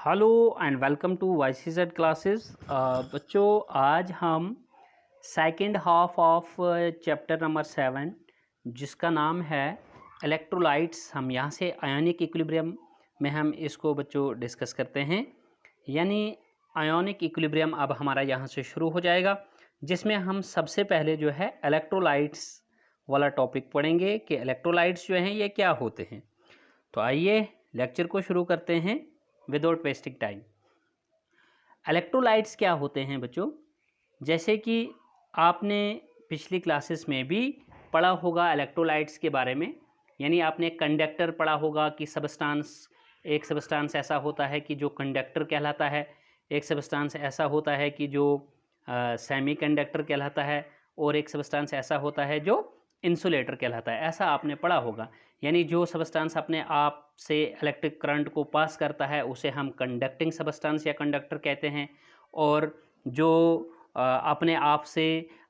Hello and welcome to YCZ classes. बच्चों, आज हम second half of chapter number 7 जिसका नाम है इलेक्ट्रोलाइट्स, हम यहाँ से आयोनिक इक्विलिब्रियम में हम इसको बच्चों डिस्कस करते हैं। यानी आयोनिक इक्विलिब्रियम अब हमारा यहाँ से शुरू हो जाएगा, जिसमें हम सबसे पहले जो है इलेक्ट्रोलाइट्स वाला टॉपिक पढ़ेंगे कि इलेक्ट्रोलाइट्स जो हैं ये क्या होते हैं। तो आइए लेक्चर को शुरू करते हैं विदाउट वेस्टिंग टाइम। इलेक्ट्रोलाइट्स क्या होते हैं बच्चों? जैसे कि आपने पिछली क्लासेस में भी पढ़ा होगा इलेक्ट्रोलाइट्स के बारे में, यानी आपने कंडक्टर पढ़ा होगा कि एक सबस्टांस ऐसा होता है कि जो कंडक्टर कहलाता है, एक सबस्टांस ऐसा होता है कि जो सेमी कंडक्टर कहलाता है, और एक सबस्टांस ऐसा होता है जो इंसुलेटर कहलाता है। ऐसा आपने पढ़ा होगा। यानी जो सबस्टांस अपने आप से इलेक्ट्रिक करंट को पास करता है उसे हम कंडक्टिंग सबस्टांस या कंडक्टर कहते हैं, और जो अपने आप से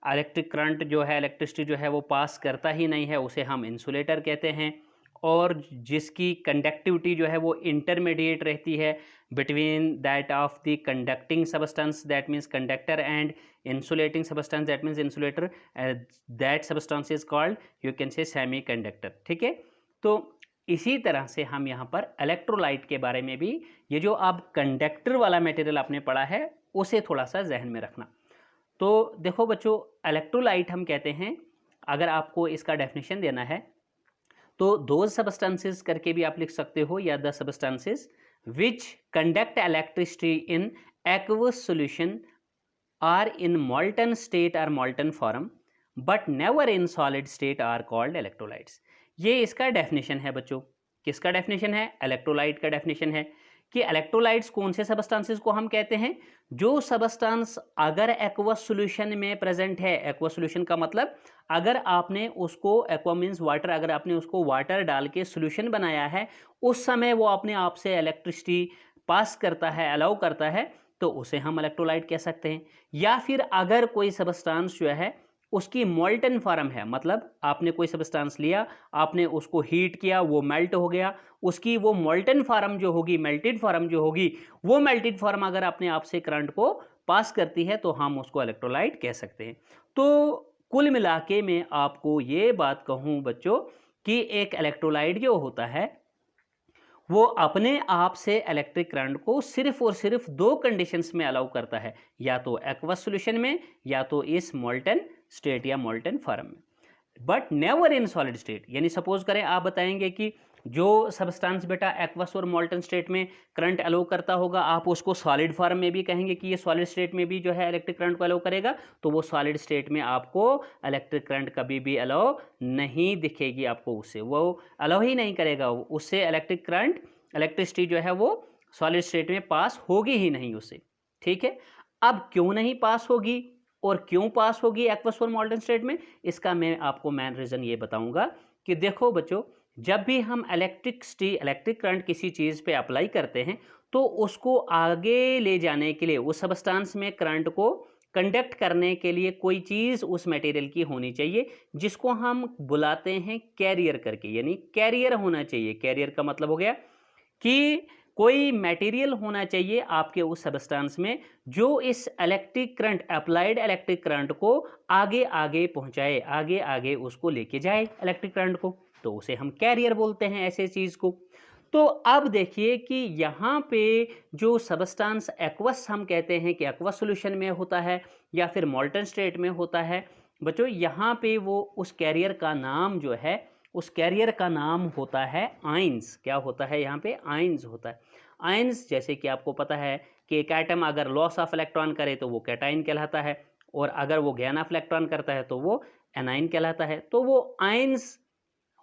इलेक्ट्रिक करंट जो है, इलेक्ट्रिसिटी जो है वो पास करता ही नहीं है, उसे हम इंसुलेटर कहते हैं। और जिसकी कंडक्टिविटी जो है वो इंटरमीडिएट रहती है between that of the conducting substance, that means conductor, and insulating substance, that means insulator, that substance is called, you can say, semi conductor। ठीक है, तो इसी तरह से हम यहाँ पर इलेक्ट्रोलाइट के बारे में भी, ये जो अब कंडक्टर वाला मटेरियल आपने पढ़ा है उसे थोड़ा सा जहन में रखना। तो देखो बच्चों, इलेक्ट्रोलाइट हम कहते हैं, अगर आपको इसका डेफिनेशन देना है तो दो सबस्टेंसेस करके भी आप लिख सकते हो, या the substances which conduct electricity in aqueous solution are in molten state or molten form but never in solid state are called electrolytes। ये इसका डेफिनेशन है बच्चों। किसका डेफिनेशन है? इलेक्ट्रोलाइट का डेफिनेशन है कि इलेक्ट्रोलाइट्स कौन से सबस्टांसेस को हम कहते हैं? जो सबस्टांस अगर एक्वस सॉल्यूशन में प्रेजेंट है, एक्वस सॉल्यूशन का मतलब अगर आपने उसको, एक्वा मीन्स वाटर, अगर आपने उसको वाटर डाल के सॉल्यूशन बनाया है, उस समय वो अपने आप से इलेक्ट्रिसिटी पास करता है, अलाउ करता है, तो उसे हम इलेक्ट्रोलाइट कह सकते हैं। या फिर अगर कोई सबस्टांस जो है उसकी मोल्टन फॉर्म है, मतलब आपने कोई सबस्टांस लिया, आपने उसको हीट किया, वो मेल्ट हो गया, उसकी वो मोल्टन फॉर्म जो होगी, मेल्टेड फॉर्म जो होगी, वो मेल्टेड फॉर्म अगर अपने आप से करंट को पास करती है तो हम उसको इलेक्ट्रोलाइट कह सकते हैं। तो कुल मिला के मैं आपको ये बात कहूँ बच्चों कि एक इलेक्ट्रोलाइट जो होता है वो अपने आप से इलेक्ट्रिक करंट को सिर्फ और सिर्फ दो कंडीशंस में अलाउ करता है, या तो एक्वस सॉल्यूशन में, या तो इस मोल्टन स्टेट या मोल्टन फॉर्म में, but never in solid state. यानी सपोज करें आप बताएंगे कि जो सबस्टांस बेटा एक्वस और मोल्टन स्टेट में करंट अलाउ करता होगा, आप उसको सॉलिड फॉर्म में भी कहेंगे कि ये सॉलिड स्टेट में भी जो है इलेक्ट्रिक करंट को अलाउ करेगा, तो वो सॉलिड स्टेट में आपको इलेक्ट्रिक करंट कभी भी अलाउ नहीं दिखेगी, आपको उससे वो अलाउ ही नहीं करेगा, उससे इलेक्ट्रिक करंट, इलेक्ट्रिसिटी जो है वो सॉलिड स्टेट में पास होगी ही नहीं उससे। ठीक है, अब क्यों नहीं पास होगी और क्यों पास होगी एक्वस और मोल्टन स्टेट में, इसका मैं आपको मेन रीज़न ये बताऊंगा कि देखो बच्चों, जब भी हम इलेक्ट्रिक करंट किसी चीज़ पे अप्लाई करते हैं तो उसको आगे ले जाने के लिए, उस सबस्टांस में करंट को कंडक्ट करने के लिए कोई चीज़ उस मटेरियल की होनी चाहिए, जिसको हम बुलाते हैं कैरियर करके। यानी कैरियर होना चाहिए। कैरियर का मतलब हो गया कि कोई मटेरियल होना चाहिए आपके उस सबस्टेंस में जो इस electric current, applied electric current को आगे आगे पहुंचाए, आगे आगे उसको लेके जाए इलेक्ट्रिक करंट को, तो उसे हम कैरियर बोलते हैं ऐसे चीज़ को। तो अब देखिए कि यहाँ पे जो सबस्टेंस एक्वस हम कहते हैं कि एक्वस सॉल्यूशन में होता है या फिर मोल्टन स्टेट में होता है बच्चों, यहाँ पे वो उस कैरियर का नाम जो है, उस कैरियर का नाम होता है आयंस। क्या होता है? यहाँ पे आयंस होता है। आयंस, जैसे कि आपको पता है कि एक एटम अगर लॉस ऑफ इलेक्ट्रॉन करे तो वो कैटाइन कहलाता है, और अगर वो गेन ऑफ इलेक्ट्रॉन करता है तो वो एनाइन कहलाता है। तो वो आयंस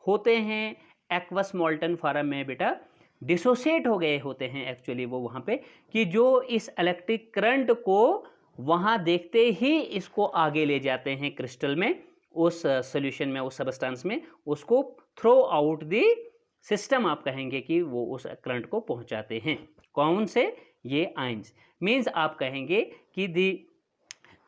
होते हैं एक्वस मोल्टन फॉर्म में बेटा डिसोसिएट हो गए होते हैं एक्चुअली वो वहाँ पे, कि जो इस इलेक्ट्रिक करंट को वहाँ देखते ही इसको आगे ले जाते हैं क्रिस्टल में, उस सॉल्यूशन में, उस सबस्टेंस में, उसको थ्रो आउट द सिस्टम आप कहेंगे कि वो उस करंट को पहुंचाते हैं। कौन से? ये आयंस। मीन्स आप कहेंगे कि the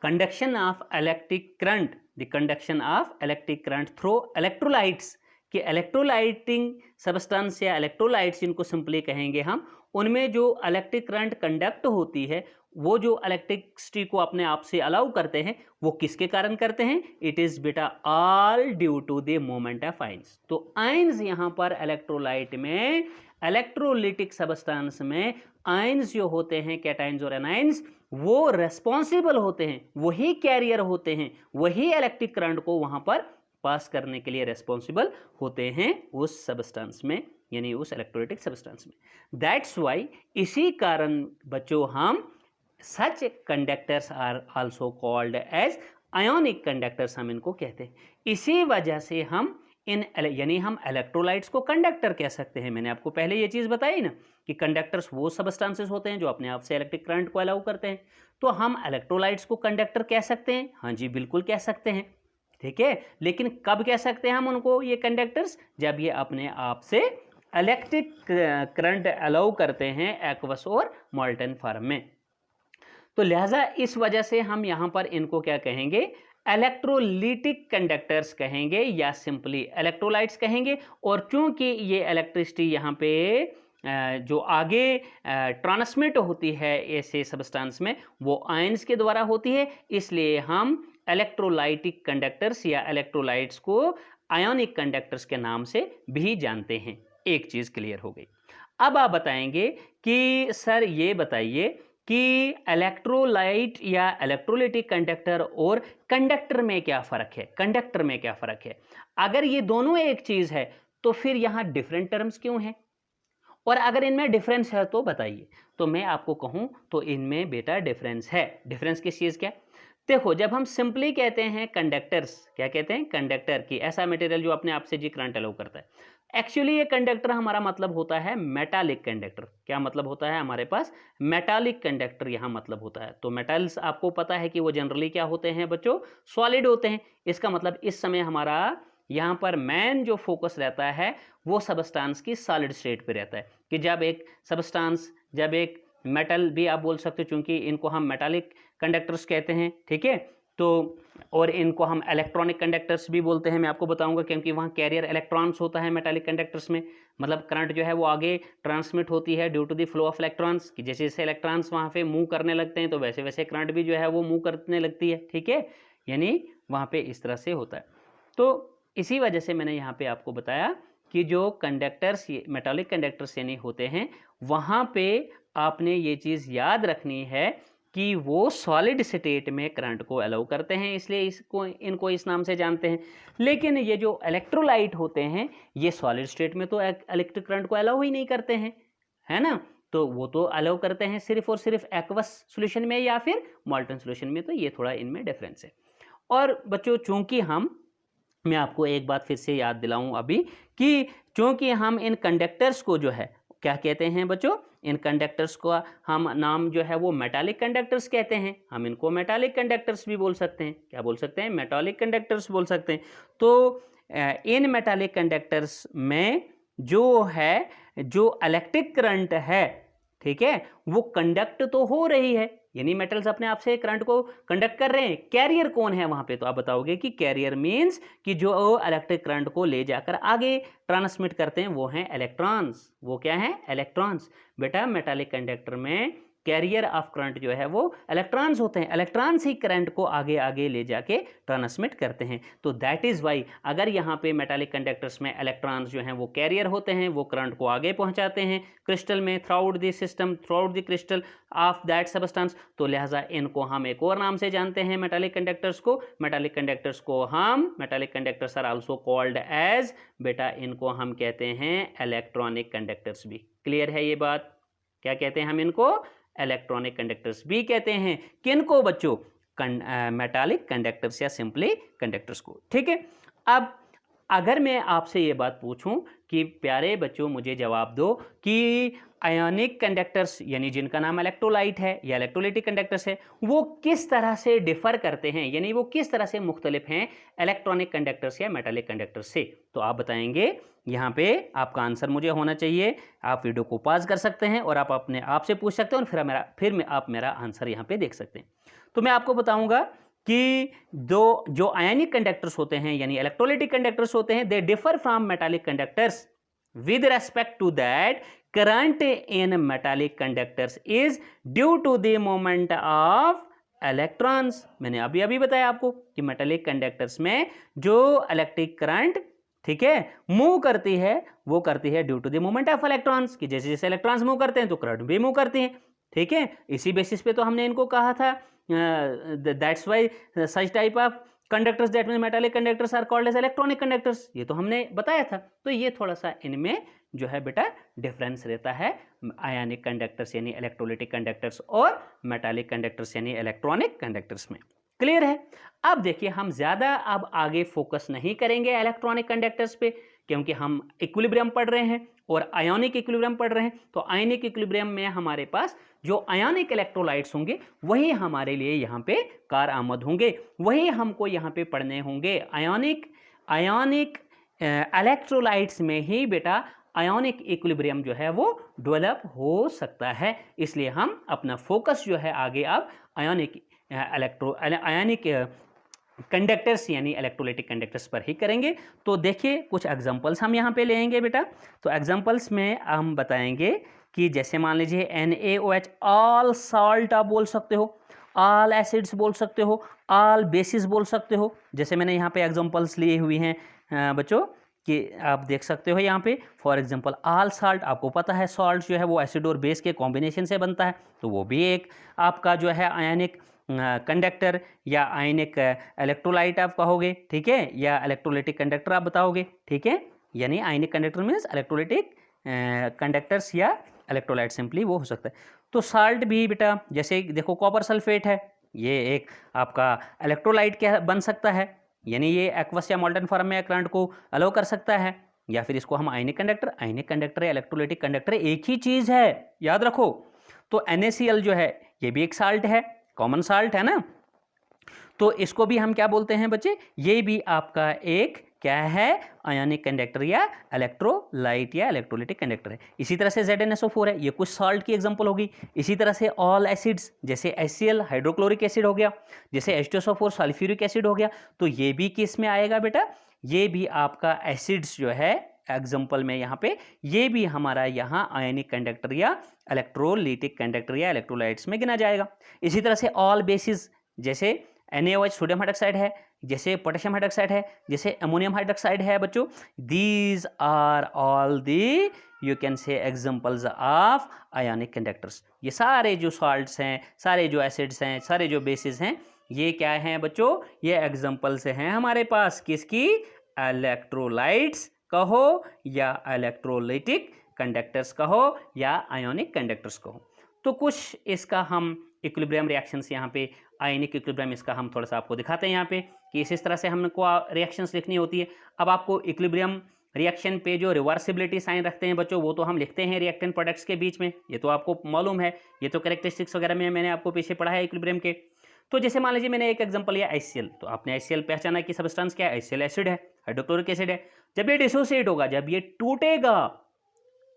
conduction of electric current, the conduction of electric current through electrolytes कि इलेक्ट्रोलाइटिंग सब्सटेंस या इलेक्ट्रोलाइट्स जिनको सिंपली कहेंगे हम, उनमें जो इलेक्ट्रिक करंट कंडक्ट होती है, वो जो इलेक्ट्रिसिटी को अपने आप से अलाउ करते हैं, वो किसके कारण करते हैं? इट इज बेटा all due to the movement of ions. तो आयंस यहां पर इलेक्ट्रोलाइट में, इलेक्ट्रोलिटिक सब्सटेंस में आयंस जो होते हैं, कैटायंस और एनायंस, वो रेस्पॉन्सिबल होते हैं, वही कैरियर होते हैं, वही इलेक्ट्रिक करंट को वहां पर पास करने के लिए रेस्पॉन्सिबल होते हैं उस सब्सटेंस में, यानी उस इलेक्ट्रोलिटिक सब्सटेंस में। दैट्स वाई, इसी कारण बच्चों हम such conductors are also called as ionic conductors, हम इनको कहते हैं। इसी वजह से हम यानी हम इलेक्ट्रोलाइट्स को कंडक्टर कह सकते हैं। मैंने आपको पहले ये चीज़ बताई ना कि कंडक्टर्स वो सब्सटेंसेस होते हैं जो अपने आप से इलेक्ट्रिक करंट को अलाउ करते हैं। तो हम इलेक्ट्रोलाइट्स को कंडक्टर कह सकते हैं, हाँ जी बिल्कुल कह सकते हैं, ठीक है। लेकिन कब कह सकते हैं हम उनको ये कंडक्टर्स? जब ये अपने आप से इलेक्ट्रिक करंट अलाउ करते हैं एक्वस और मोल्टन फॉर्म में। तो लिहाजा इस वजह से हम यहाँ पर इनको क्या कहेंगे? इलेक्ट्रोलिटिक कंडक्टर्स कहेंगे या सिंपली इलेक्ट्रोलाइट्स कहेंगे। और चूंकि ये इलेक्ट्रिसिटी यहाँ पे जो आगे ट्रांसमिट होती है ऐसे सब्सटेंस में, वो आयंस के द्वारा होती है, इसलिए हम इलेक्ट्रोलाइटिक कंडक्टर्स या इलेक्ट्रोलाइट्स को आयोनिक कंडक्टर्स के नाम से भी जानते हैं। एक चीज़ क्लियर हो गई। अब आप बताएंगे कि सर ये बताइए कि इलेक्ट्रोलाइट या इलेक्ट्रोलिटिक कंडक्टर और कंडक्टर में क्या फ़र्क है? कंडक्टर में क्या फ़र्क है? अगर ये दोनों एक चीज़ है तो फिर यहाँ डिफरेंट टर्म्स क्यों हैं? और अगर इनमें डिफरेंस है तो बताइए। तो मैं आपको कहूँ तो इनमें बेटा डिफरेंस है। डिफरेंस किस चीज़ का? देखो, जब हम सिंपली कहते हैं कंडक्टर्स, क्या कहते हैं? कंडक्टर की ऐसा मटेरियल जो अपने आप से जी करंट अलाउ करता है। एक्चुअली ये कंडक्टर हमारा मतलब होता है मेटालिक कंडक्टर। क्या मतलब होता है हमारे पास? मेटालिक कंडक्टर यहाँ मतलब होता है। तो मेटल्स आपको पता है कि वो जनरली क्या होते हैं बच्चों? सॉलिड होते हैं। इसका मतलब इस समय हमारा यहाँ पर मेन जो फोकस रहता है वो सब्सटेंस की सॉलिड स्टेट पे रहता है कि जब एक सब्सटेंस, जब एक मेटल भी आप बोल सकते हो, चूंकि इनको हम मेटालिक कंडक्टर्स कहते हैं, ठीक है। तो और इनको हम इलेक्ट्रॉनिक कंडक्टर्स भी बोलते हैं, मैं आपको बताऊंगा, क्योंकि वहाँ कैरियर इलेक्ट्रॉन्स होता है मेटालिक कंडक्टर्स में। मतलब करंट जो है वो आगे ट्रांसमिट होती है due to the flow of electrons, कि जैसे जैसे इलेक्ट्रॉन्स वहाँ पे मूव करने लगते हैं तो वैसे वैसे करंट भी जो है वो मूव करने लगती है, ठीक है। यानी वहाँ पे इस तरह से होता है। तो इसी वजह से मैंने यहाँ पे आपको बताया कि जो कंडक्टर्स, मेटालिक कंडक्टर्स यानी होते हैं, वहाँ पे आपने ये चीज़ याद रखनी है कि वो सॉलिड स्टेट में करंट को अलाउ करते हैं, इसलिए इनको इस नाम से जानते हैं। लेकिन ये जो इलेक्ट्रोलाइट होते हैं ये सॉलिड स्टेट में तो इलेक्ट्रिक करंट को अलाउ ही नहीं करते हैं, है ना। तो वो तो अलाउ करते हैं सिर्फ और सिर्फ एक्वस सॉल्यूशन में या फिर मोल्टन सॉल्यूशन में। तो ये थोड़ा इनमें डिफरेंस है। और बच्चों चूंकि मैं आपको एक बात फिर से याद दिलाऊं अभी कि चूंकि हम इन कंडक्टर्स को जो है क्या कहते हैं बच्चों? इन कंडक्टर्स को हम नाम जो है वो मेटालिक कंडक्टर्स कहते हैं। हम इनको मेटालिक कंडक्टर्स भी बोल सकते हैं। क्या बोल सकते हैं? मेटालिक कंडक्टर्स बोल सकते हैं। तो इन मेटालिक कंडक्टर्स में जो है, जो इलेक्ट्रिक करंट है, ठीक है, वो कंडक्ट तो हो रही है, यानी मेटल्स अपने आप से करंट को कंडक्ट कर रहे हैं। कैरियर कौन है वहां पे? तो आप बताओगे कि कैरियर मींस कि जो इलेक्ट्रिक करंट को ले जाकर आगे ट्रांसमिट करते हैं वो हैं इलेक्ट्रॉन्स। वो क्या है? इलेक्ट्रॉन्स। बेटा मेटालिक कंडक्टर में कैरियर ऑफ करंट जो है वो इलेक्ट्रॉन्स होते हैं। इलेक्ट्रॉन्स ही करंट को आगे आगे ले जाके ट्रांसमिट करते हैं। तो दैट इज वाई अगर यहाँ पे मेटालिक कंडक्टर्स में इलेक्ट्रॉन्स जो हैं वो कैरियर होते हैं, वो करंट को आगे पहुँचाते हैं क्रिस्टल में, through out the system, through out the crystal of that substance. तो लिहाजा इनको हम एक और नाम से जानते हैं मेटालिक कंडक्टर्स को। मेटालिक कंडक्टर्स को हम, metallic conductors are also called as, बेटा इनको हम कहते हैं इलेक्ट्रॉनिक कंडक्टर्स भी। क्लियर है ये बात? क्या कहते हैं हम इनको? इलेक्ट्रॉनिक कंडक्टर्स भी कहते हैं। किनको बच्चों? मेटालिक कंडक्टर्स या सिंपली कंडक्टर्स को, ठीक है। अब अगर मैं आपसे ये बात पूछूं कि प्यारे बच्चों मुझे जवाब दो कि आयोनिक कंडक्टर्स यानी जिनका नाम इलेक्ट्रोलाइट है या इलेक्ट्रोलिटिक कंडक्टर्स है, वो किस तरह से डिफर करते हैं, यानी वो किस तरह से मुख्तलिफ हैं इलेक्ट्रॉनिक कंडक्टर्स या मेटालिक कंडक्टर्स से? तो आप बताएंगे। यहाँ पे आपका आंसर मुझे होना चाहिए। आप वीडियो को पॉज कर सकते हैं और आप अपने आप से पूछ सकते हैं और फिर आप मेरा आंसर यहाँ पे देख सकते हैं। तो मैं आपको बताऊंगा कि दो जो आयनिक कंडक्टर्स होते हैं यानी इलेक्ट्रोलाइटिक कंडक्टर्स होते हैं, they differ from metallic conductors with respect to that current in metallic conductors is due to the moment of electrons। मैंने अभी अभी बताया आपको कि मेटालिक कंडक्टर्स में जो इलेक्ट्रिक करंट, ठीक है, मूव करती है वो करती है due to the moment of electrons, कि जैसे जैसे इलेक्ट्रॉन्स मूव करते हैं तो करंट भी मूव करती हैं, ठीक है। इसी बेसिस पे तो हमने इनको कहा था, that's why such type of conductors that mean metallic conductors are called as electronic conductors, ये तो हमने बताया था। तो ये थोड़ा सा इनमें जो है बेटा डिफरेंस रहता है आयनिक कंडक्टर्स यानी इलेक्ट्रोलाइटिक कंडक्टर्स और मेटालिक कंडक्टर्स यानी इलेक्ट्रॉनिक कंडक्टर्स में। क्लियर है। अब देखिए हम ज़्यादा अब आगे फोकस नहीं करेंगे इलेक्ट्रॉनिक कंडक्टर्स पे, क्योंकि हम इक्विलिब्रियम पढ़ रहे हैं और आयोनिक इक्विलिब्रियम पढ़ रहे हैं। तो आयोनिक इक्विलिब्रियम में हमारे पास जो आयोनिक इलेक्ट्रोलाइट्स होंगे वही हमारे लिए यहाँ पे कारआमद होंगे, वही हमको यहाँ पे पढ़ने होंगे। आयोनिक इलेक्ट्रोलाइट्स में ही बेटा आयोनिक इक्विलिब्रियम जो है वो डेवलप हो सकता है। इसलिए हम अपना फोकस जो है आगे अब आयोनिक कंडक्टर्स यानी इलेक्ट्रोलाइटिक कंडक्टर्स पर ही करेंगे। तो देखिए कुछ एग्जांपल्स हम यहाँ पे लेंगे बेटा। तो एग्जांपल्स में हम बताएंगे कि जैसे मान लीजिए NaOH, ऑल सॉल्ट आप बोल सकते हो, ऑल एसिड्स बोल सकते हो, ऑल बेसिस बोल सकते हो। जैसे मैंने यहाँ पे एग्जांपल्स लिए हुए हैं बच्चों कि आप देख सकते हो यहाँ पे फॉर एग्जांपल ऑल सॉल्ट, आपको पता है सॉल्ट जो है वो एसिड और बेस के कॉम्बिनेशन से बनता है, तो वो भी एक आपका जो है आयनिक कंडक्टर या आयनिक इलेक्ट्रोलाइट आप कहोगे, ठीक है, या इलेक्ट्रोलाइटिक कंडक्टर आप बताओगे, ठीक है। यानी आयनिक कंडक्टर मीन्स इलेक्ट्रोलाइटिक कंडक्टर्स या इलेक्ट्रोलाइट सिंपली वो हो सकता है। तो साल्ट भी बेटा जैसे देखो कॉपर सल्फेट है, ये एक आपका इलेक्ट्रोलाइट क्या बन सकता है, यानी ये एक्वस या मोल्टन फॉर्म में करंट को अलो कर सकता है, या फिर इसको हम आयनिक कंडक्टर या इलेक्ट्रोलाइटिक कंडक्टर एक ही चीज़ है, याद रखो। तो NaCl जो है ये भी एक साल्ट है, कॉमन साल्ट है ना, तो इसको भी हम क्या बोलते हैं बच्चे, ये भी आपका एक क्या है आयनिक कंडक्टर या इलेक्ट्रोलाइट या इलेक्ट्रोलाइटिक कंडक्टर है। इसी तरह से ZnSO4 है, ये कुछ सॉल्ट की एग्जांपल होगी। इसी तरह से ऑल एसिड्स जैसे HCl हाइड्रोक्लोरिक एसिड हो गया, जैसे H2SO4 सल्फ्यूरिक एसिड हो गया, तो ये भी किस में आएगा बेटा, ये भी आपका एसिड्स जो है एग्जाम्पल में यहाँ पे, ये भी हमारा यहाँ आयनिक कंडक्टर या इलेक्ट्रोलाइटिक कंडक्टर या इलेक्ट्रोलाइट्स में गिना जाएगा। इसी तरह से ऑल बेसिस जैसे NaOH सोडियम हाइड्रोक्साइड है, जैसे पोटेशियम हाइड्रोक्साइड है, जैसे अमोनियम हाइड्रोक्साइड है बच्चों, these are all the you can say examples of ionic conductors. ये सारे जो सॉल्ट्स हैं, सारे जो एसिड्स हैं, सारे जो बेसिस हैं, ये क्या हैं बच्चों, ये एग्जांपल्स हैं हमारे पास किसकी, इलेक्ट्रोलाइट्स कहो या इलेक्ट्रोलाइटिक कंडक्टर्स कहो या आयोनिक कंडक्टर्स कहो। तो कुछ इसका हम इक्विलिब्रियम रिएक्शंस यहाँ पे आयनिक इक्विलिब्रियम इसका हम थोड़ा सा आपको दिखाते हैं यहाँ पे कि इस तरह से हमको रिएक्शंस लिखनी होती है। अब आपको इक्विलिब्रियम रिएक्शन पे जो रिवर्सिबिलिटी साइन रखते हैं बच्चों, वो तो हम लिखते हैं रिएक्टेंट प्रोडक्ट्स के बीच में, ये तो आपको मालूम है, ये तो कैरेक्टरिस्टिक्स वगैरह में मैंने आपको पीछे पढ़ा है इक्विलिब्रियम के। तो जैसे मान लीजिए मैंने एक एग्जांपल लिया HCl, तो आपने HCl पहचाना कि सब्सटेंस क्या है, HCl एसिड है, हाइड्रोक्लोरिक एसिड है। जब ये डिसोसिएट होगा, जब ये टूटेगा,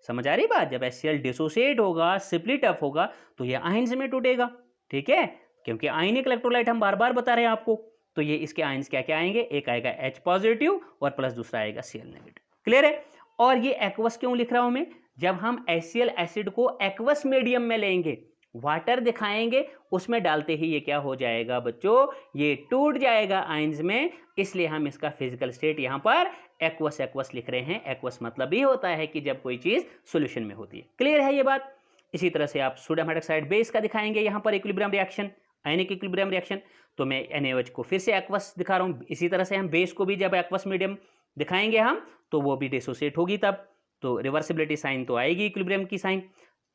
समझ आ रही बात, जब HCl डिसोसिएट होगा, स्प्लिट अप होगा, तो ये आयंस में टूटेगा, ठीक है, क्योंकि आयनिक इलेक्ट्रोलाइट हम बार बार बता रहे हैं आपको। तो ये इसके आयंस क्या क्या आएंगे, एक आएगा H पॉजिटिव और प्लस दूसरा आएगा Cl नेगेटिव। क्लियर है। और ये एक्वस क्यों लिख रहा हूं मैं, जब हम HCl एसिड को एक्वस मीडियम में लेंगे, वाटर दिखाएंगे, उसमें डालते ही ये क्या हो जाएगा बच्चों, ये टूट जाएगा आयंस में, इसलिए हम इसका फिजिकल स्टेट यहाँ पर एक्वस लिख रहे हैं। एक्वस मतलब ये होता है कि जब कोई चीज सॉल्यूशन में होती है। क्लियर है ये बात। इसी तरह से आप सोडियम हाइड्रोक्साइड बेस का दिखाएंगे यहाँ पर equilibrium reaction, ionic equilibrium reaction, तो मैं NaOH को फिर से एक्वस दिखा रहा हूँ। इसी तरह से हम बेस को भी जब एक्वस मीडियम दिखाएंगे हम, तो वो भी डिसोसिएट होगी, तब तो रिवर्सिबिलिटी साइन तो आएगी इक्विलिब्रियम की साइन,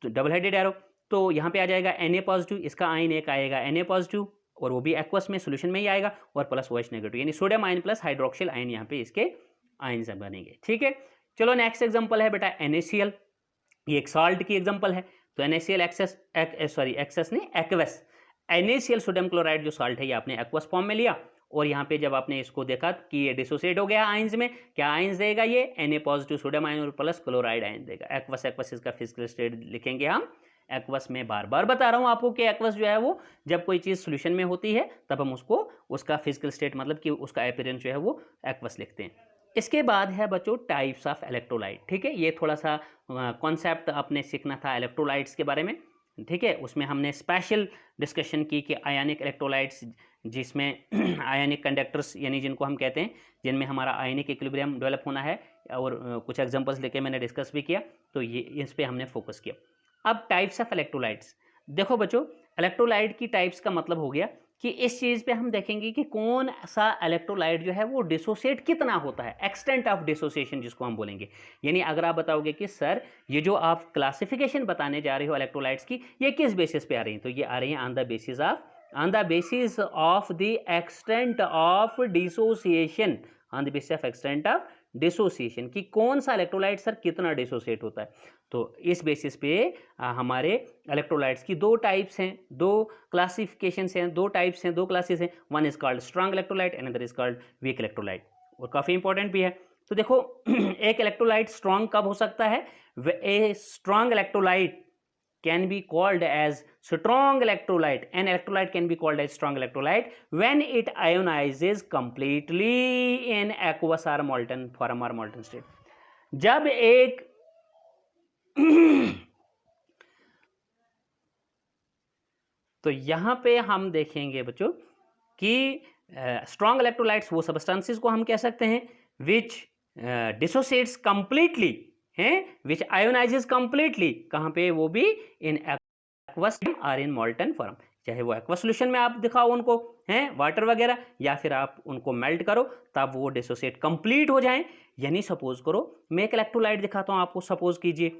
तो डबल हेडेड एरो, तो यहाँ पे आ जाएगा Na पॉजिटिव, इसका आयन एक आएगा Na पॉजिटिव और वो भी एक्वस में सोल्यूशन में ही आएगा, और प्लस OH नेगेटिव, यानी sodium ion plus hydroxyl ion यहाँ पे इसके आयन से बनेंगे। ठीक है, चलो नेक्स्ट एग्जांपल है बेटा NaCl, ये एक सॉल्ट की एग्जांपल है। तो NaCl aqueous, NaCl sodium chloride जो सॉल्ट है ये आपने एक्वस फॉर्म में लिया, और यहाँ पे जब आपने इसको देखा कि ये डिसोसिएट हो गया आयंस में, क्या आयंस देगा ये Na पॉजिटिव सोडियम आयन और प्लस क्लोराइड आयन देगा। एक्वस इसका फिजिकल स्टेट लिखेंगे हम एक्वस में बार बार बता रहा हूँ आपको कि एक्वस जो है वो जब कोई चीज़ सोल्यूशन में होती है तब हम उसको उसका फिजिकल स्टेट मतलब कि उसका अपीयरेंस जो है वो एक्वस लिखते हैं। इसके बाद है बच्चों टाइप्स ऑफ इलेक्ट्रोलाइट। ठीक है, ये थोड़ा सा कॉन्सेप्ट आपने सीखना था इलेक्ट्रोलाइट्स के बारे में। ठीक है, उसमें हमने स्पेशल डिस्कशन की कि आयनिक इलेक्ट्रोलाइट्स जिसमें आयनिक कंडक्टर्स यानी जिनको हम कहते हैं जिनमें हमारा आयनिक इक्विलिब्रियम डेवलप होना है, और कुछ एग्जांपल्स लेके मैंने डिस्कस भी किया, तो ये इस पे हमने फोकस किया। अब टाइप्स ऑफ इलेक्ट्रोलाइट्स, देखो बच्चों इलेक्ट्रोलाइट की टाइप्स का मतलब हो गया कि इस चीज़ पे हम देखेंगे कि कौन सा इलेक्ट्रोलाइट जो है वो डिसोसिएट कितना होता है, एक्सटेंट ऑफ डिसोसिएशन जिसको हम बोलेंगे। यानी अगर आप बताओगे कि सर ये जो आप क्लासिफिकेशन बताने जा रहे हो इलेक्ट्रोलाइट्स की, ये किस बेसिस पे आ रही हैं, तो ये आ रही हैं on the basis of the extent of dissociation, on the basis of extent of dissociation कि कौन सा इलेक्ट्रोलाइट सर कितना डिसोसिएट होता है। तो इस बेसिस पे हमारे इलेक्ट्रोलाइट्स की दो टाइप्स हैं, दो क्लासिफिकेशंस हैं, दो टाइप्स हैं, दो क्लासेस हैं। One is called strong electrolyte and other is called weak electrolyte, और काफ़ी इंपॉर्टेंट भी है। तो देखो एक इलेक्ट्रोलाइट स्ट्रांग कब हो सकता है, a strong electrolyte can be called as strong electrolyte. An electrolyte can be called as strong electrolyte when it ionizes completely in aqueous or molten form or molten state. जब एक तो यहां पे हम देखेंगे बच्चों कि स्ट्रॉन्ग इलेक्ट्रोलाइट्स वो सब्सटेंसेस को हम कह सकते हैं विच डिसोसिएट्स कंप्लीटली हैं, विच आयोनाइजेस कंप्लीटली, कहां पे, वो भी इन एक्वस और इन मॉल्टन फॉर्म, चाहे वो एक्वस सॉल्यूशन में आप दिखाओ उनको हैं वाटर वगैरह, या फिर आप उनको मेल्ट करो तब वो डिसोसिएट कंप्लीट हो जाएं। यानी सपोज करो मैं एक इलेक्ट्रोलाइट दिखाता हूं आपको, सपोज कीजिए,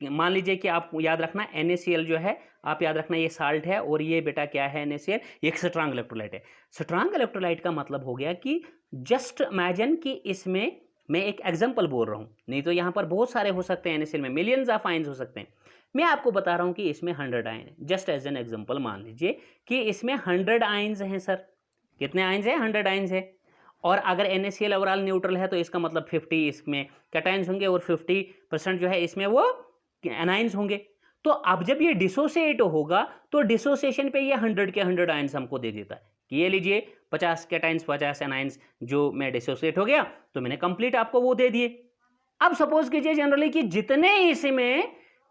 मान लीजिए कि आप याद रखना NaCl जो है, आप याद रखना ये साल्ट है और ये बेटा क्या है NaCl, एक स्ट्रांग इलेक्ट्रोलाइट है। स्ट्रांग इलेक्ट्रोलाइट का मतलब हो गया कि जस्ट इमेजिन कि इसमें मैं एक एग्जांपल बोल रहा हूँ, नहीं तो यहाँ पर बहुत सारे हो सकते हैं NaCl में मिलियंस ऑफ आयंस हो सकते हैं। मैं आपको बता रहा हूँ कि इसमें 100 आयन है, जस्ट एज एन एग्जाम्पल मान लीजिए कि इसमें 100 आयंस हैं। सर कितने आयंस हैं, 100 आयंस है। और अगर NaCl ओवरऑल न्यूट्रल है तो इसका मतलब 50 इसमें कैटायंस होंगे और 50% जो है इसमें वो एनाइंस होंगे। तो अब जब ये डिसोसिएट होगा तो डिसोसिएशन पे ये 100 के 100 आयंस हमको दे देता है कि ये लीजिए 50 कैटायंस 50 एनाइंस जो मैं डिसोसिएट हो गया, तो मैंने कंप्लीट आपको वो दे दिए। अब सपोज कीजिए जनरली कि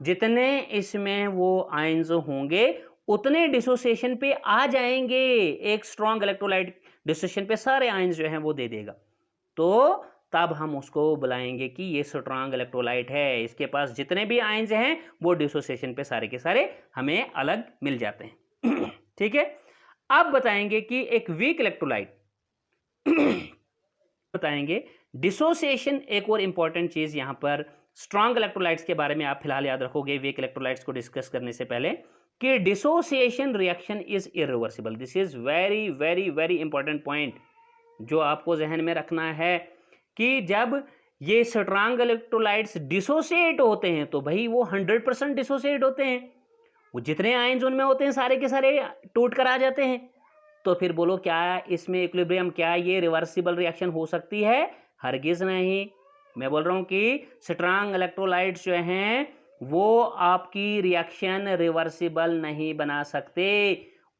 जितने इसमें वो आयंस होंगे उतने डिसोसिएशन पे आ जाएंगे। एक स्ट्रॉन्ग इलेक्ट्रोलाइट डिसोसिएशन पे सारे आयंस जो हैं वो दे देगा, तो तब हम उसको बुलाएंगे कि ये स्ट्रॉन्ग इलेक्ट्रोलाइट है, इसके पास जितने भी आयंस हैं वो डिसोसिएशन पे सारे के सारे हमें अलग मिल जाते हैं। ठीक है, अब बताएंगे कि एक वीक इलेक्ट्रोलाइट बताएंगे डिसोसिएशन। एक और इंपॉर्टेंट चीज यहां पर स्ट्रॉन्ग इलेक्ट्रोलाइट्स के बारे में आप फिलहाल याद रखोगे वीक इलेक्ट्रोलाइट्स को डिस्कस करने से पहले कि dissociation reaction is irreversible. This is very very very important point जो आपको जहन में रखना है कि जब ये स्ट्रॉन्ग इलेक्ट्रोलाइट्स डिसोसिएट होते हैं तो भाई वो 100% डिसोसिएट होते हैं, वो जितने आयंस उनमें होते हैं सारे के सारे टूट कर आ जाते हैं। तो फिर बोलो क्या इसमें इक्विलिब्रियम, क्या ये रिवर्सिबल रिएक्शन हो सकती है? हरगिज नहीं। मैं बोल रहा हूं कि स्ट्रॉन्ग इलेक्ट्रोलाइट्स जो हैं वो आपकी रिएक्शन रिवर्सिबल नहीं बना सकते।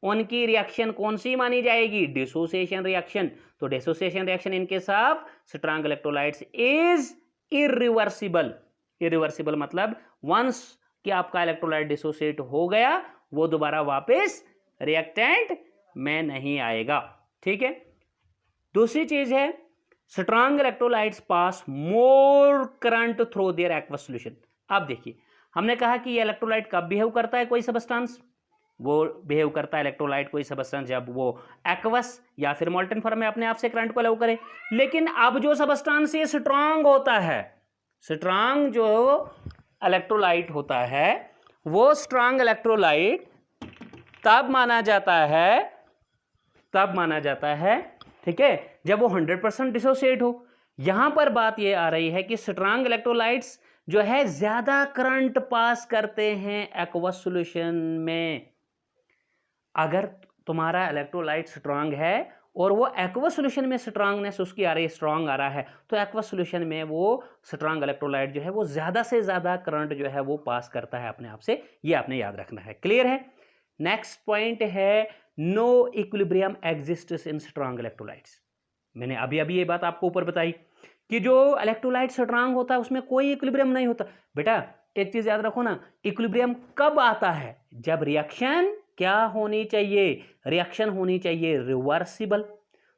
उनकी रिएक्शन कौन सी मानी जाएगी? Dissociation reaction. तो dissociation reaction in case of strong electrolytes is irreversible. Irreversible मतलब वंस कि आपका इलेक्ट्रोलाइट डिसोसिएट हो गया वो दोबारा वापस रिएक्टेंट में नहीं आएगा। ठीक है, दूसरी चीज है strong electrolytes pass more current through their aqueous solution. अब देखिए हमने कहा कि ये इलेक्ट्रोलाइट कब बिहेव करता है, कोई सबस्टेंस वो बिहेव करता है इलेक्ट्रोलाइट कोई सबस्टेंस जब वो एक्वस या फिर मोल्टन फॉर्म में अपने आप से करंट को अलाउ करे। लेकिन अब जो सबस्टेंस ये स्ट्रांग होता है, स्ट्रांग जो इलेक्ट्रोलाइट होता है वो स्ट्रांग इलेक्ट्रोलाइट तब माना जाता है ठीक है जब वो 100% डिसोसिएट हो। यहां पर बात ये आ रही है कि स्ट्रांग इलेक्ट्रोलाइट्स जो है ज्यादा करंट पास करते हैं एक्वस सॉल्यूशन में। अगर तुम्हारा इलेक्ट्रोलाइट स्ट्रांग है और वो एक्वस सॉल्यूशन में स्ट्रांगनेस उसकी आ रही है, स्ट्रांग आ रहा है, तो एक्वस सॉल्यूशन में वो स्ट्रांग इलेक्ट्रोलाइट जो है वो ज़्यादा से ज़्यादा करंट जो है वो पास करता है अपने आप से, ये आपने याद रखना है। क्लियर है? नेक्स्ट पॉइंट है no equilibrium exists in strong electrolytes. मैंने अभी अभी ये बात आपको ऊपर बताई कि जो इलेक्ट्रोलाइट स्ट्रांग होता है उसमें कोई इक्विलिब्रियम नहीं होता। बेटा एक चीज याद रखो ना, इक्विलिब्रियम कब आता है? जब रिएक्शन क्या होनी चाहिए? रिएक्शन होनी चाहिए रिवर्सिबल।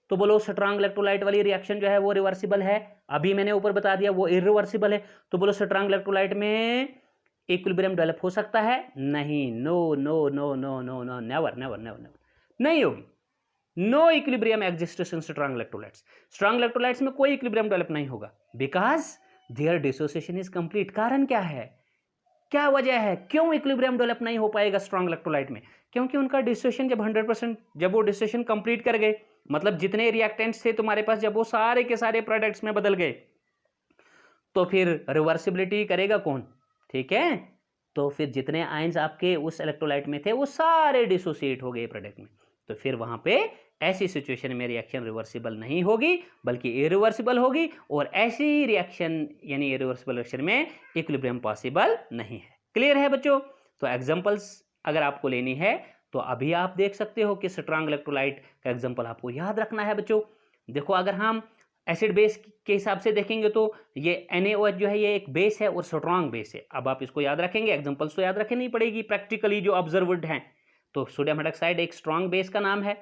तो बोलो स्ट्रांग इलेक्ट्रोलाइट वाली रिएक्शन जो है वो रिवर्सिबल है, अभी मैंने ऊपर बता दिया वो इरिवर्सिबल है। तो बोलो स्ट्रांग इलेक्ट्रोलाइट में इक्विलिब्रियम डेवलप हो सकता है? नहीं, no no no no no no, never never never never, नहीं होगी। No equilibrium exists in strong electrolytes. Strong electrolytes में कोई इक्विलिब्रियम डेवलप नहीं होगा, because their dissociation is complete. कारण क्या है, क्या वजह है, क्यों इक्विलिब्रियम डेवलप नहीं हो पाएगा स्ट्रांग इलेक्ट्रोलाइट में? क्योंकि उनका डिसोसिएशन जब 100%, जब वो डिसोसिएशन कंप्लीट कर गए, मतलब जितने रिएक्टेंट्स थे तुम्हारे पास, जब वो सारे के सारे प्रोडक्ट्स में बदल गए, तो फिर रिवर्सिबिलिटी करेगा कौन? ठीक है, तो फिर जितने आयंस आपके उस इलेक्ट्रोलाइट में थे वो सारे डिसोसिएट हो गए प्रोडक्ट में, तो फिर वहां पे ऐसी सिचुएशन में रिएक्शन रिवर्सिबल नहीं होगी बल्कि इरिवर्सिबल होगी, और ऐसी रिएक्शन यानी इरिवर्सिबल रिएक्शन में इक्विलिब्रियम पॉसिबल नहीं है। क्लियर है बच्चों? तो एग्जांपल्स अगर आपको लेनी है तो अभी आप देख सकते हो कि स्ट्रांग इलेक्ट्रोलाइट का एग्जांपल आपको याद रखना है बच्चों। देखो अगर हम एसिड बेस के हिसाब से देखेंगे तो ये NaOH जो है ये एक बेस है और स्ट्रांग बेस है। अब आप इसको याद रखेंगे, एग्जांपल्स तो याद रखनी नहीं पड़ेगी, प्रैक्टिकली जो ऑब्जर्व्ड हैं। तो सोडियम हाइड्रोक्साइड एक स्ट्रांग बेस का नाम है,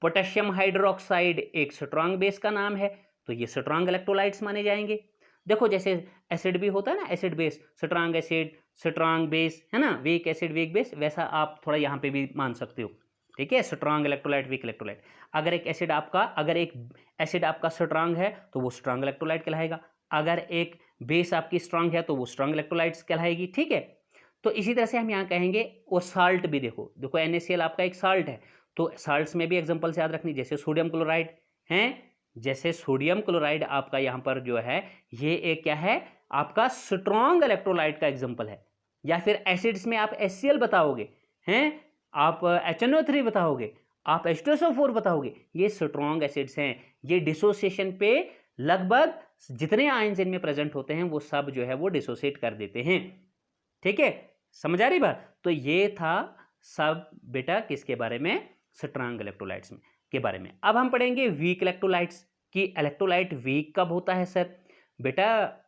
पोटेशियम हाइड्रोक्साइड एक स्ट्रांग बेस का नाम है, तो ये स्ट्रांग इलेक्ट्रोलाइट्स माने जाएंगे। देखो जैसे एसिड भी होता है ना, acid base, strong acid strong base, है ना, वीक एसिड वीक बेस, वैसा आप थोड़ा यहाँ पे भी मान सकते हो। ठीक है, स्ट्रांग इलेक्ट्रोलाइट वीक इलेक्ट्रोलाइट। अगर एक एसिड आपका स्ट्रांग है तो वो स्ट्रांग इलेक्ट्रोलाइट कहलाएगा, अगर एक बेस आपकी स्ट्रांग है तो वो स्ट्रांग इलेक्ट्रोलाइट्स कहलाएगी। ठीक है, तो इसी तरह से हम यहाँ कहेंगे। और साल्ट भी देखो NaCl आपका एक साल्ट है, तो साल्ट्स में भी एग्जांपल्स याद रखनी, जैसे सोडियम क्लोराइड हैं, जैसे सोडियम क्लोराइड आपका यहाँ पर जो है ये एक क्या है, आपका स्ट्रांग इलेक्ट्रोलाइट का एग्जांपल है। या फिर एसिड्स में आप HCl बताओगे, हैं, आप HNO3 बताओगे, आप H2SO4 बताओगे, ये स्ट्रांग एसिड्स हैं। ये डिसोसिएशन पे लगभग जितने आयंस इनमें प्रेजेंट होते हैं वो सब जो है वो डिसोसिएट कर देते हैं। ठीक है, समझ आ रही बात? तो ये था सब बेटा किसके बारे में, स्ट्रांग इलेक्ट्रोलाइट्स के बारे में। अब हम पढ़ेंगे वीक इलेक्ट्रोलाइट्स कि इलेक्ट्रोलाइट वीक कब होता है सर। बेटा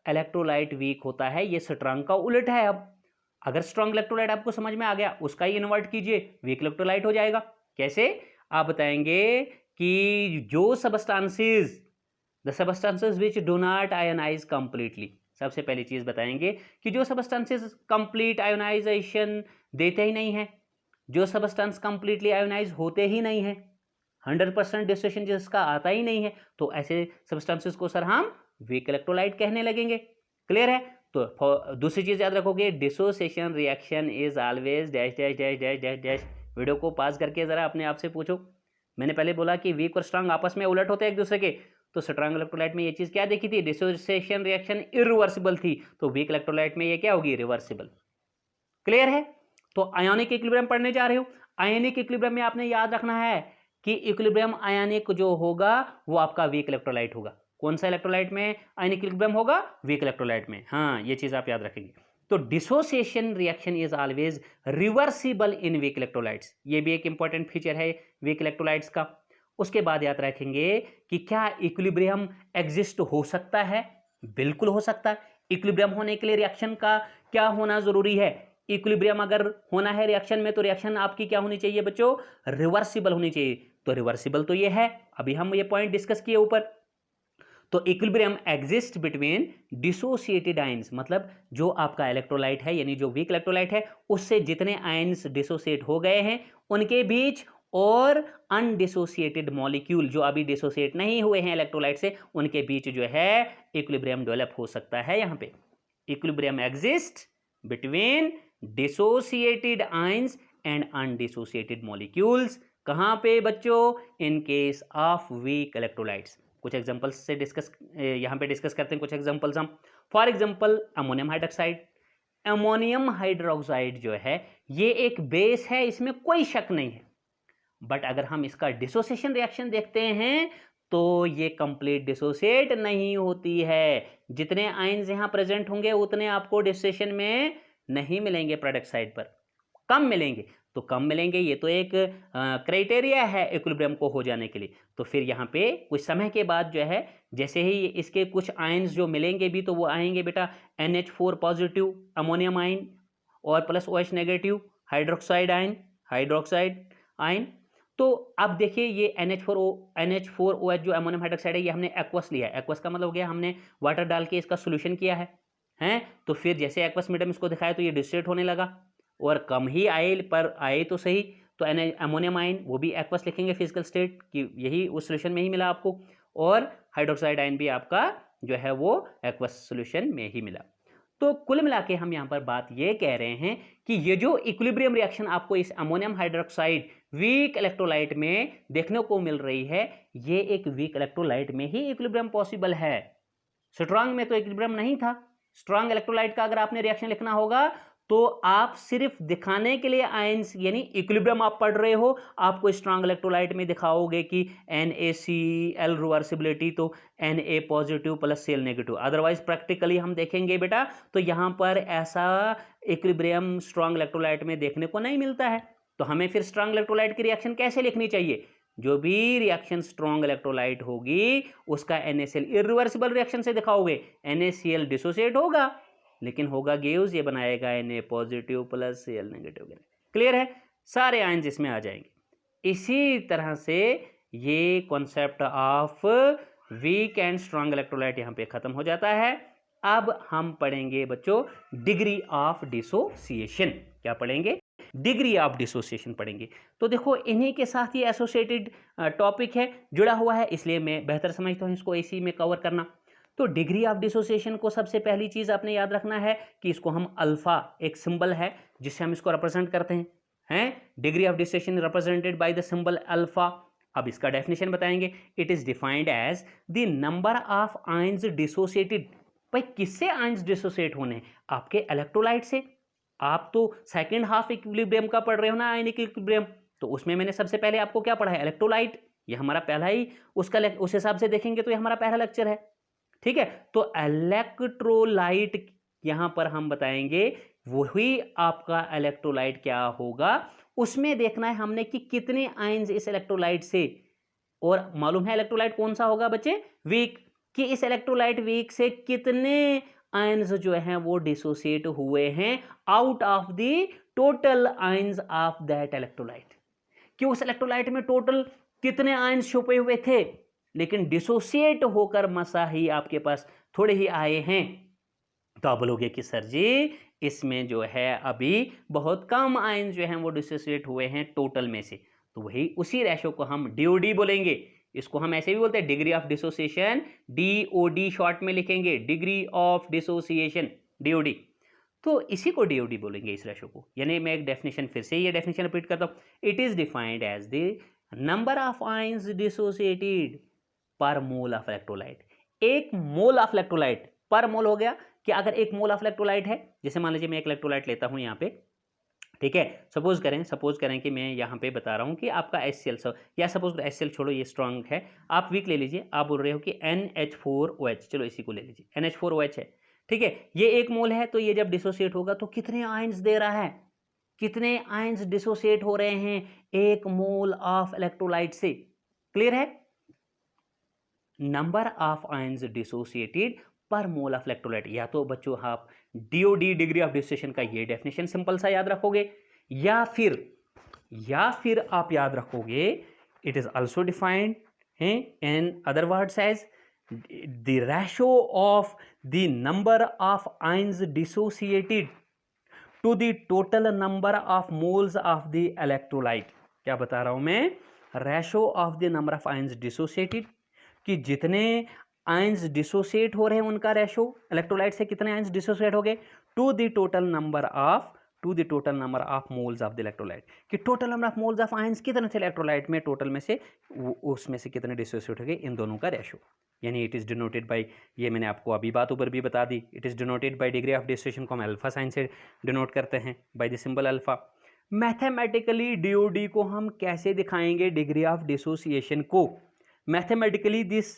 इलेक्ट्रोलाइट वीक होता है, ये स्ट्रांग का उलट है। अब अगर स्ट्रांग इलेक्ट्रोलाइट आपको समझ में आ गया, उसका ही इन्वर्ट कीजिए, वीक इलेक्ट्रोलाइट हो जाएगा। कैसे? आप बताएंगे कि जो substances, the substances which do not ionize completely, सबसे पहली चीज बताएंगे कि जो सबस्टांसेस कंप्लीट आयोनाइजेशन देते ही नहीं है, जो सबस्टांस कंप्लीटली आयोनाइज होते ही नहीं है, 100% डिसोसिएशन जिसका आता ही नहीं है, तो ऐसे सबस्टांसेस को सर हम वीक इलेक्ट्रोलाइट कहने लगेंगे। क्लियर है? तो दूसरी चीज याद रखोगे, dissociation reaction is always dash dash dash dash dash dash. Video को पास करके जरा अपने आप से पूछो, मैंने पहले बोला कि वीक और स्ट्रांग आपस में उलट होते हैं एक दूसरे के, तो स्ट्रांग इलेक्ट्रोलाइट में ये चीज क्या देखी थी, डिसोसिएशन रिएक्शन इरिवर्सिबल थी, तो वीक इलेक्ट्रोलाइट में ये क्या होगी, रिवर्सिबल। क्लियर है? तो आयोनिक इक्विलिब्रियम पढ़ने जा रहे हो। आयोनिक इक्विलिब्रियम में आपने याद रखना है कि इक्विलिब्रियम आयोनिक जो होगा वो आपका वीक इलेक्ट्रोलाइट होगा। कौन सा इलेक्ट्रोलाइट में आयोनिक इक्विलिब्रियम होगा, वीक इलेक्ट्रोलाइट में। हाँ, ये चीज आप याद रखेंगे। तो dissociation reaction is always reversible in weak electrolytes, ये भी एक इंपॉर्टेंट फीचर है वीक इलेक्ट्रोलाइट्स का। उसके बाद याद रखेंगे कि क्या इक्विलिब्रियम एग्जिस्ट हो सकता है, बिल्कुल हो सकता है। इक्विलिब्रियम होने के लिए रिएक्शन का क्या होना जरूरी है, इक्विलिब्रियम अगर होना है रिएक्शन में तो रिएक्शन आपकी क्या होनी चाहिए बच्चों, रिवर्सिबल होनी चाहिए। तो रिवर्सिबल तो ये है, अभी हम ये पॉइंट डिस्कस किए ऊपर। तो equilibrium exist between dissociated ions, मतलब जो आपका इलेक्ट्रोलाइट है यानी जो वीक इलेक्ट्रोलाइट है उससे जितने आयंस डिसोसिएट हो गए हैं उनके बीच, और अनडिसोसिएटेड मॉलिक्यूल जो अभी डिसोसिएट नहीं हुए हैं इलेक्ट्रोलाइट से, उनके बीच जो है इक्विलिब्रियम डेवलप हो सकता है। यहाँ पे equilibrium exist between dissociated ions and undissociated molecules. कहाँ पे बच्चों, इन केस ऑफ वीक इलेक्ट्रोलाइट्स। कुछ एग्जांपल्स से डिस्कस यहाँ पे डिस्कस करते हैं, कुछ एग्जांपल्स हम। For example ammonium hydroxide. Ammonium hydroxide जो है ये एक बेस है, इसमें कोई शक नहीं है। बट अगर हम इसका डिसोसिएशन रिएक्शन देखते हैं तो ये कंप्लीट डिसोसिएट नहीं होती है। जितने आयंस यहाँ प्रेजेंट होंगे उतने आपको डिसोसिएशन में नहीं मिलेंगे, प्रोडक्ट साइड पर कम मिलेंगे। तो कम मिलेंगे, ये तो एक क्राइटेरिया है इक्विलिब्रियम को हो जाने के लिए। तो फिर यहाँ पे कुछ समय के बाद जो है, जैसे ही इसके कुछ आयंस जो मिलेंगे भी, तो वो आएंगे बेटा NH4 पॉजिटिव अमोनियम आयन और plus OH negative hydroxide ion. तो अब देखिए ये NH4OH जो अमोनियम हाइड्रोक्साइड है, ये हमने एक्वस लिया है। एक्वस का मतलब हो गया हमने वाटर डाल के इसका सोल्यूशन किया है हैं। तो फिर जैसे एक्वस मीडियम इसको दिखाया तो ये डिस्टिलेट होने लगा और कम ही आए, पर आए तो सही। तो अमोनियम आयन वो भी एक्वस लिखेंगे फिजिकल स्टेट कि यही उस सोल्यूशन में ही मिला आपको, और हाइड्रोक्साइड आयन भी आपका जो है वो एक्वस सोल्यूशन में ही मिला। तो कुल मिला के हम यहाँ पर बात ये कह रहे हैं कि ये जो इक्विलिब्रियम रिएक्शन आपको इस अमोनियम हाइड्रोक्साइड वीक इलेक्ट्रोलाइट में देखने को मिल रही है, ये एक वीक इलेक्ट्रोलाइट में ही इक्विलिब्रियम पॉसिबल है। स्ट्रांग में तो इक्विलिब्रियम नहीं था। स्ट्रांग इलेक्ट्रोलाइट का अगर आपने रिएक्शन लिखना होगा तो आप सिर्फ दिखाने के लिए आयंस यानी इक्विलिब्रियम आप पढ़ रहे हो, आपको स्ट्रांग इलेक्ट्रोलाइट में दिखाओगे कि NaCl रिवर्सिबिलिटी तो Na positive plus Cl negative. Otherwise practically हम देखेंगे बेटा तो यहाँ पर ऐसा इक्विलिब्रियम स्ट्रांग इलेक्ट्रोलाइट में देखने को नहीं मिलता है। तो हमें फिर स्ट्रांग इलेक्ट्रोलाइट की रिएक्शन कैसे लिखनी चाहिए? जो भी रिएक्शन स्ट्रॉन्ग इलेक्ट्रोलाइट होगी उसका NaCl इरिवर्सिबल रिएक्शन से दिखाओगे। NaCl डिसोसिएट होगा लेकिन होगा गेव्स, ये बनाएगा Na positive plus Cl negative. Clear है? सारे आयंस इसमें आ जाएंगे। इसी तरह से ये concept of weak and strong electrolyte यहाँ पे खत्म हो जाता है। अब हम पढ़ेंगे बच्चों डिग्री ऑफ डिसोसिएशन। क्या पढ़ेंगे? डिग्री ऑफ डिसोसिएशन पढ़ेंगे। तो देखो इन्हीं के साथ ये एसोसिएटेड टॉपिक है, जुड़ा हुआ है, इसलिए मैं बेहतर समझता हूँ इसको इसी में कवर करना। तो डिग्री ऑफ डिसोसिएशन को सबसे पहली चीज आपने याद रखना है कि इसको हम अल्फा, एक सिंबल है जिससे हम इसको रिप्रेजेंट करते हैं degree of dissociation represented by the symbol alpha. अब इसका डेफिनेशन बताएंगे। It is defined as the number of ions dissociated. भाई किससे आयंस डिसोसिएट होने? आपके इलेक्ट्रोलाइट से। आप तो सेकंड हाफ इक्विलिब्रियम का पढ़ रहे हो ना, आयनिक इक्विलिब्रियम, तो उसमें मैंने सबसे पहले आपको क्या पढ़ा है? इलेक्ट्रोलाइट। ये हमारा पहला ही उसका उस हिसाब से देखेंगे तो ये हमारा पहला लेक्चर है, ठीक है। तो इलेक्ट्रोलाइट यहां पर हम बताएंगे वही आपका इलेक्ट्रोलाइट क्या होगा, उसमें देखना है हमने कि कितने आयंस इस इलेक्ट्रोलाइट से, और मालूम है इलेक्ट्रोलाइट कौन सा होगा बच्चे? वीक, कि इस इलेक्ट्रोलाइट वीक से कितने आयंस जो हैं वो डिसोसिएट हुए हैं out of the total ions of that electrolyte. कि उस इलेक्ट्रोलाइट में टोटल कितने आयंस छुपे हुए थे लेकिन डिसोसिएट होकर मसा ही आपके पास थोड़े ही आए हैं। तो आप बोलोगे कि सर जी इसमें जो है अभी बहुत कम आयंस जो हैं वो डिसोसिएट हुए हैं टोटल में से। तो वही उसी रेशो को हम DOD बोलेंगे। इसको हम ऐसे भी बोलते हैं degree of dissociation, DOD short में लिखेंगे, डिग्री ऑफ डिसोसिएशन DOD। तो इसी को DOD बोलेंगे इस रेशो को। यानी मैं एक डेफिनेशन फिर से ये डेफिनेशन रिपीट करता हूं। It is defined as the number of ions dissociated per mole of electrolyte. एक मोल ऑफ इलेक्ट्रोलाइट पर मोल हो गया कि अगर एक मोल ऑफ इलेक्ट्रोलाइट है, जैसे मान लीजिए मैं एक इलेक्ट्रोलाइट लेता हूं यहाँ पे, ठीक है, सपोज करें कि मैं यहाँ पे बता रहा हूँ कि आपका HCl, या सपोज HCl छोड़ो ये स्ट्रॉन्ग है, आप वीक ले लीजिए। आप बोल रहे हो कि NH4OH, चलो इसी को ले लीजिए, NH4OH है, ठीक है, ये एक मोल है। तो ये जब डिसोसिएट होगा तो कितने आयंस दे रहा है? कितने आयंस डिसोसिएट हो रहे हैं एक मोल ऑफ इलेक्ट्रोलाइट से? क्लियर है? Number of ions dissociated per mole of electrolyte. या तो बच्चों आप DOD डिग्री ऑफ डिसोसिएशन का ये डेफिनेशन सिंपल सा याद रखोगे, या फिर आप याद रखोगे it is also defined in other words as the ratio of the number of ions dissociated to the total number of moles of the electrolyte. क्या बता रहा हूं मैं? Ratio of the number of ions dissociated, कि जितने ions dissociate हो रहे हैं उनका रेशो इलेक्ट्रोलाइट से कितने आयंस डिसोसिएट हो गए, to the total number of moles of the electrolyte. कि total number of moles of ions कितने थे इलेक्ट्रोलाइट में टोटल में से, उसमें से कितने डिसोसिएट हो गए, इन दोनों का रेशो। यानी इट इज डिनोटेड बाय, ये मैंने आपको अभी बात ऊपर भी बता दी, it is denoted by degree of dissociation को हम अल्फा साइन से डिनोट करते हैं by the symbol alpha. Mathematically DOD को हम कैसे दिखाएंगे, डिग्री ऑफ डिसोसिएशन को? मैथमेटिकली दिस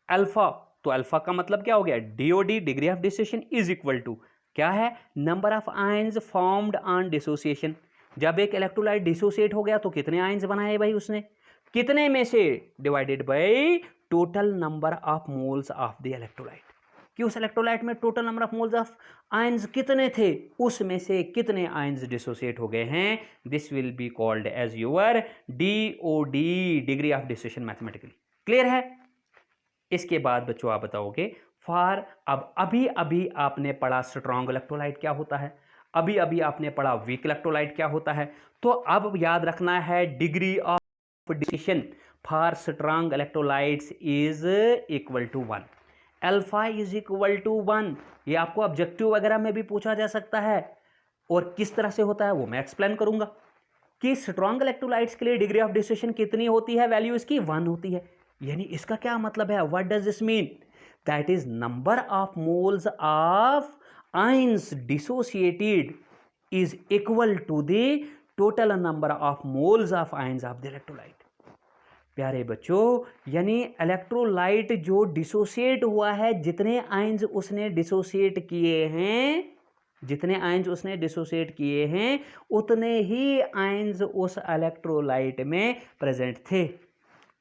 अल्फा, तो अल्फा का मतलब क्या हो गया, DOD degree of dissociation is equal to क्या है, number of ions formed on dissociation. जब एक इलेक्ट्रोलाइट डिसोसिएट हो गया तो कितने आयंस बनाए भाई उसने, कितने में से, divided by total number of moles of the electrolyte, कि उस इलेक्ट्रोलाइट में total number of moles of ions कितने थे, उसमें से कितने आयंस डिसोसिएट हो गए हैं। This will be called as your DOD, degree of dissociation mathematically. Clear है? इसके बाद बच्चों आप बताओगे फॉर, अब अभी अभी आपने पढ़ा स्ट्रॉन्ग इलेक्ट्रोलाइट क्या होता है, अभी अभी आपने पढ़ा वीक इलेक्ट्रोलाइट क्या होता है, तो अब याद रखना है degree of dissociation for strong electrolytes is equal to 1, alpha is equal to 1। ये आपको ऑब्जेक्टिव वगैरह में भी पूछा जा सकता है, और किस तरह से होता है वो मैं एक्सप्लेन करूंगा कि स्ट्रॉन्ग इलेक्ट्रोलाइट्स के लिए डिग्री ऑफ डिसोसिएशन कितनी होती है, वैल्यू इसकी 1 होती है। यानी इसका क्या मतलब है, what does this mean, that is number of moles of ions dissociated is equal to the total number of moles of ions of the electrolyte. प्यारे बच्चों, यानी इलेक्ट्रोलाइट जो डिसोसिएट हुआ है, जितने आयंस उसने डिसोसिएट किए हैं, जितने आयंस उसने डिसोसिएट किए हैं, उतने ही आयंस उस इलेक्ट्रोलाइट में प्रेजेंट थे।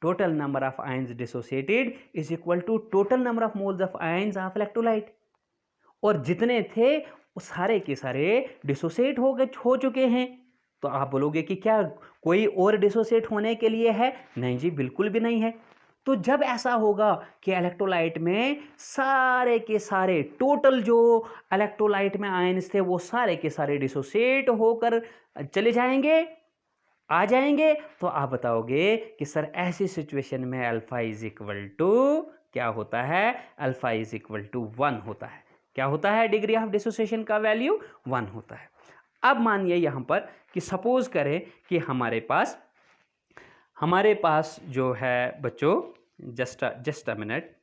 Total number of ions dissociated is equal to total number of moles of ions of electrolyte, और जितने थे वो सारे के सारे डिसोसिएट हो चुके हैं। तो आप बोलोगे कि क्या कोई और डिसोसिएट होने के लिए है, नहीं जी, बिल्कुल भी नहीं है। तो जब ऐसा होगा कि इलेक्ट्रोलाइट में सारे के सारे टोटल जो इलेक्ट्रोलाइट में आयंस थे वो सारे के सारे डिसोसिएट होकर चले जाएंगे, आ जाएंगे, तो आप बताओगे कि सर ऐसी सिचुएशन में अल्फा इज इक्वल टू क्या होता है, अल्फा इज इक्वल टू 1 होता है। क्या होता है, डिग्री ऑफ डिसोसिएशन का वैल्यू 1 होता है। अब मानिए यहां पर कि सपोज करें कि हमारे पास जो है बच्चों, जस्ट अ मिनट,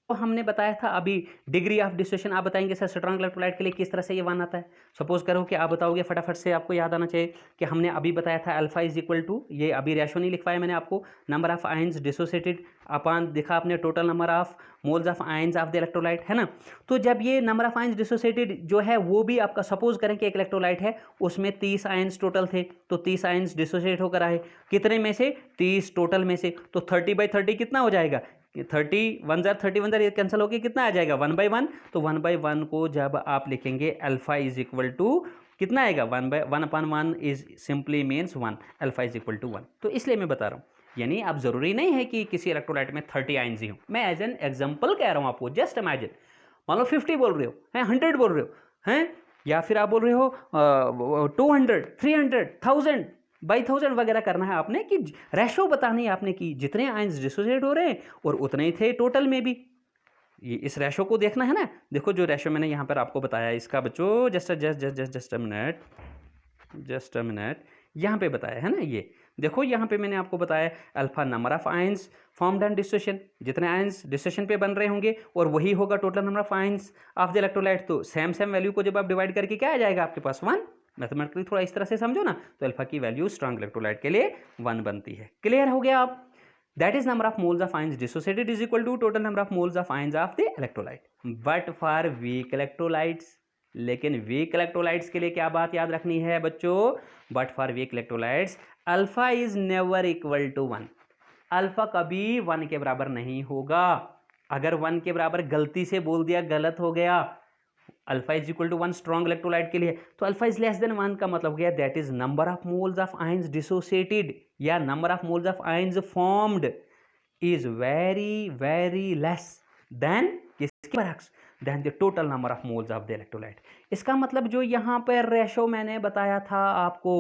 तो हमने बताया था अभी डिग्री ऑफ डिसोसिएशन, आप बताएंगे सर स्ट्रॉन्ग इलेक्ट्रोलाइट के लिए किस तरह से ये 1 आता है। सपोज करो कि आप बताओगे, फटाफट से आपको याद आना चाहिए कि हमने अभी बताया था अल्फा इज इक्वल टू, ये अभी रेशो नहीं लिखवाया मैंने आपको, number of ions dissociated upon दिखा आपने total number of moles of ions of the electrolyte, है ना। तो जब ये नंबर ऑफ आयंस डिसोसिएटेड जो है वो भी आपका, सपोज करें कि एक इलेक्ट्रोलाइट है उसमें 30 आयंस टोटल थे, तो 30 आयंस डिसोसिएट होकर आए, कितने में से, 30 टोटल में से, तो 30/30 कितना हो जाएगा, 30 ये कैंसिल होकर कितना आ जाएगा, 1/1। तो 1/1 को जब आप लिखेंगे अल्फा इज इक्वल टू कितना आएगा, 1/1 is simply means 1, alpha is equal to 1। तो इसलिए मैं बता रहा हूँ, यानी आप जरूरी नहीं है कि किसी इलेक्ट्रोलाइट में 30 आयंस ही हो, मैं एज एन एग्जांपल कह रहा हूँ आपको, जस्ट इमेजिन, मान लो 50 बोल रहे हो हैं, 100 बोल रहे हो हैं, या फिर आप बोल रहे हो 200, 300, 1000/1000 वगैरह करना है आपने, कि रेशो बतानी है आपने कि जितने आयंस डिसोसिएट हो रहे हैं और उतने ही थे टोटल में भी। ये इस रेशो को देखना है ना, देखो जो रेशो मैंने यहाँ पर आपको बताया इसका बच्चों, जस्ट अ मिनट, यहाँ पे बताया है ना, ये देखो यहाँ पे मैंने आपको बताया alpha number of ions formed on dissociation, जितने आयंस डिसोसिएशन पे बन रहे होंगे, और वही होगा total number of ions of the electrolyte. तो सेम वैल्यू को जब आप डिवाइड करके क्या आ जाएगा आपके पास, 1। मैथमेटिकली थोड़ा इस तरह से समझो ना, तो अल्फा की वैल्यू स्ट्रॉन्ग इलेक्ट्रोलाइट के लिए 1 बनती है। क्लियर हो गया आप, that is number of moles of ions dissociated is equal to total number of moles of ions of the electrolyte. But for weak electrolytes, लेकिन वीक इलेक्ट्रोलाइट्स के लिए क्या बात याद रखनी है बच्चों, but for weak electrolytes alpha is never equal to 1, alpha कभी 1 के बराबर नहीं होगा। अगर 1 के बराबर गलती से बोल दिया, गलत हो गया, alpha is equal to 1 strong electrolyte के लिए, तो अल्फा इज लेस देन 1 का मतलब गया that is number of moles of ions dissociated या number of moles of ions formed is very very less than किसके बरक्स, than the total number of moles of the electrolyte. इसका मतलब जो यहाँ पर रेशो मैंने बताया था आपको,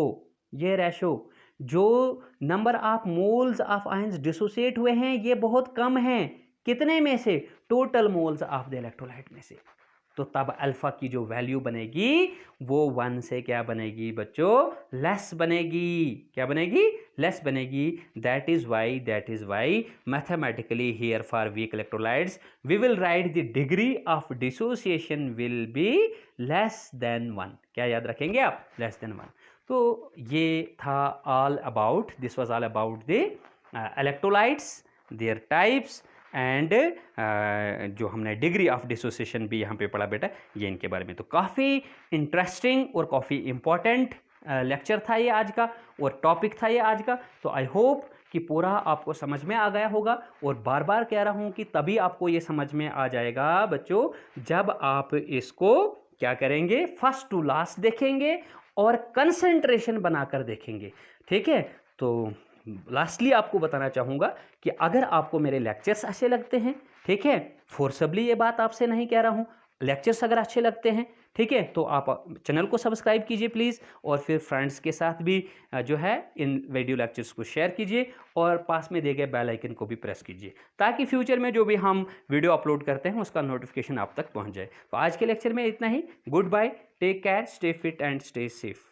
ये रेशो जो number of moles of ions dissociate हुए हैं ये बहुत कम है, कितने में से, total moles of the electrolyte में से। तो तब अल्फ़ा की जो वैल्यू बनेगी वो 1 से क्या बनेगी बच्चों, लेस बनेगी। क्या बनेगी? लेस बनेगी। That is why mathematically here for weak electrolytes we will write the degree of dissociation will be less than 1। क्या याद रखेंगे आप? Less than 1। तो ये था all about, this was all about the electrolytes, their types and जो हमने degree of dissociation भी यहाँ पे पढ़ा बेटा, ये इनके बारे में। तो काफ़ी इंटरेस्टिंग और काफ़ी इम्पॉर्टेंट लेक्चर था ये आज का, और टॉपिक था ये आज का। तो आई होप कि पूरा आपको समझ में आ गया होगा, और बार बार कह रहा हूँ कि तभी आपको ये समझ में आ जाएगा बच्चों जब आप इसको क्या करेंगे, फर्स्ट टू लास्ट देखेंगे और कंसंट्रेशन बनाकर देखेंगे। ठीक है, तो लास्टली आपको बताना चाहूँगा कि अगर आपको मेरे लेक्चर्स अच्छे लगते हैं, ठीक है, फोर्सबली ये बात आपसे नहीं कह रहा हूँ, लेक्चर्स अगर अच्छे लगते हैं, ठीक है, तो आप चैनल को सब्सक्राइब कीजिए प्लीज़, और फिर फ्रेंड्स के साथ भी जो है इन वीडियो लेक्चर्स को शेयर कीजिए, और पास में दिए गए बेल आइकन को भी प्रेस कीजिए, ताकि फ्यूचर में जो भी हम वीडियो अपलोड करते हैं उसका नोटिफिकेशन आप तक पहुँच जाए। तो आज के लेक्चर में इतना ही। Good bye, take care, stay fit and stay safe.